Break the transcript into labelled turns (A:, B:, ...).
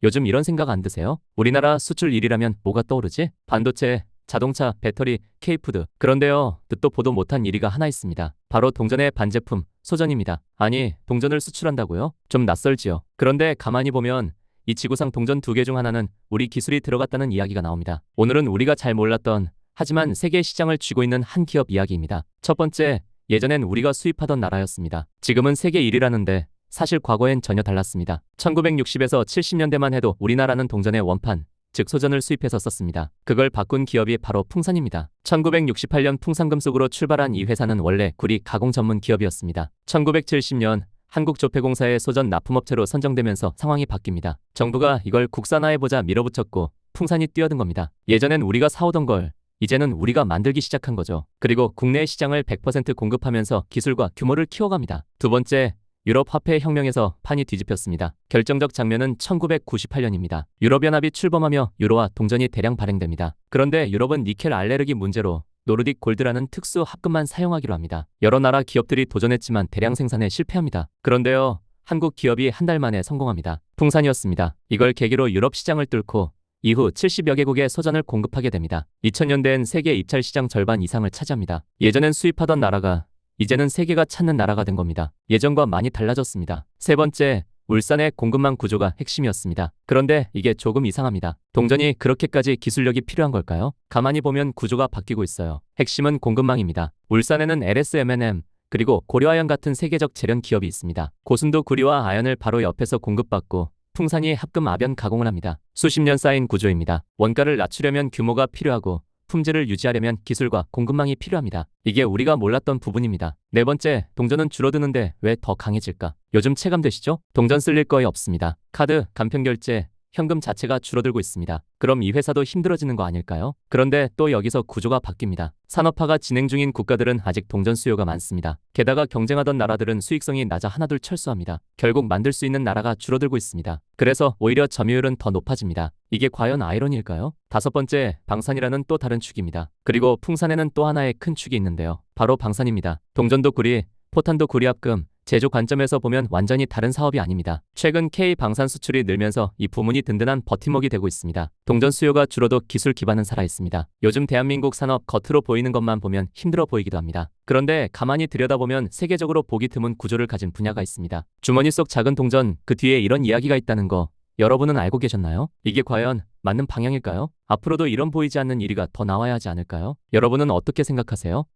A: 요즘 이런 생각 안 드세요? 우리나라 수출 1위라면 뭐가 떠오르지? 반도체, 자동차, 배터리, K푸드. 그런데요, 듣도 보도 못한 1위가 하나 있습니다. 바로 동전의 반제품, 소전입니다. 아니, 동전을 수출한다고요? 좀 낯설지요. 그런데 가만히 보면 이 지구상 동전 두 개 중 하나는 우리 기술이 들어갔다는 이야기가 나옵니다. 오늘은 우리가 잘 몰랐던 하지만 세계 시장을 쥐고 있는 한 기업 이야기입니다. 첫 번째, 예전엔 우리가 수입하던 나라였습니다. 지금은 세계 1위라는데 사실 과거엔 전혀 달랐습니다. 1960에서 70년대만 해도 우리나라는 동전의 원판, 즉 소전을 수입해서 썼습니다. 그걸 바꾼 기업이 바로 풍산입니다. 1968년 풍산금속으로 출발한 이 회사는 원래 구리 가공 전문 기업이었습니다. 1970년 한국조폐공사의 소전 납품업체로 선정되면서 상황이 바뀝니다. 정부가 이걸 국산화해보자 밀어붙였고 풍산이 뛰어든 겁니다. 예전엔 우리가 사오던 걸 이제는 우리가 만들기 시작한 거죠. 그리고 국내 시장을 100% 공급하면서 기술과 규모를 키워갑니다. 두 번째, 유럽 화폐 혁명에서 판이 뒤집혔습니다. 결정적 장면은 1998년입니다. 유럽연합이 출범하며 유로와 동전이 대량 발행됩니다. 그런데 유럽은 니켈 알레르기 문제로 노르딕 골드라는 특수 합금만 사용하기로 합니다. 여러 나라 기업들이 도전했지만 대량 생산에 실패합니다. 그런데요, 한국 기업이 한 달 만에 성공합니다. 풍산이었습니다. 이걸 계기로 유럽 시장을 뚫고 이후 70여 개국에 소전을 공급하게 됩니다. 2000년대엔 세계 입찰 시장 절반 이상을 차지합니다. 예전엔 수입하던 나라가 이제는 세계가 찾는 나라가 된 겁니다. 예전과 많이 달라졌습니다. 세 번째, 울산의 공급망 구조가 핵심이었습니다. 그런데 이게 조금 이상합니다. 동전이 그렇게까지 기술력이 필요한 걸까요? 가만히 보면 구조가 바뀌고 있어요. 핵심은 공급망입니다. 울산에는 LSM&M 그리고 고려아연 같은 세계적 재련 기업이 있습니다. 고순도 구리와 아연을 바로 옆에서 공급받고 풍산이 합금 아변 가공을 합니다. 수십 년 쌓인 구조입니다. 원가를 낮추려면 규모가 필요하고 품질을 유지하려면 기술과 공급망이 필요합니다. 이게 우리가 몰랐던 부분입니다. 네 번째, 동전은 줄어드는데 왜 더 강해질까? 요즘 체감되시죠? 동전 쓸 일 거의 없습니다. 카드, 간편결제, 현금 자체가 줄어들고 있습니다. 그럼 이 회사도 힘들어지는 거 아닐까요? 그런데 또 여기서 구조가 바뀝니다. 산업화가 진행 중인 국가들은 아직 동전 수요가 많습니다. 게다가 경쟁하던 나라들은 수익성이 낮아 하나둘 철수합니다. 결국 만들 수 있는 나라가 줄어들고 있습니다. 그래서 오히려 점유율은 더 높아집니다. 이게 과연 아이러니일까요? 다섯 번째, 방산이라는 또 다른 축입니다. 그리고 풍산에는 또 하나의 큰 축이 있는데요. 바로 방산입니다. 동전도 구리, 포탄도 구리 합금, 제조 관점에서 보면 완전히 다른 사업이 아닙니다. 최근 K방산 수출이 늘면서 이 부문이 든든한 버팀목이 되고 있습니다. 동전 수요가 줄어도 기술 기반은 살아있습니다. 요즘 대한민국 산업 겉으로 보이는 것만 보면 힘들어 보이기도 합니다. 그런데 가만히 들여다보면 세계적으로 보기 드문 구조를 가진 분야가 있습니다. 주머니 속 작은 동전, 그 뒤에 이런 이야기가 있다는 거 여러분은 알고 계셨나요? 이게 과연 맞는 방향일까요? 앞으로도 이런 보이지 않는 1위가 더 나와야 하지 않을까요? 여러분은 어떻게 생각하세요?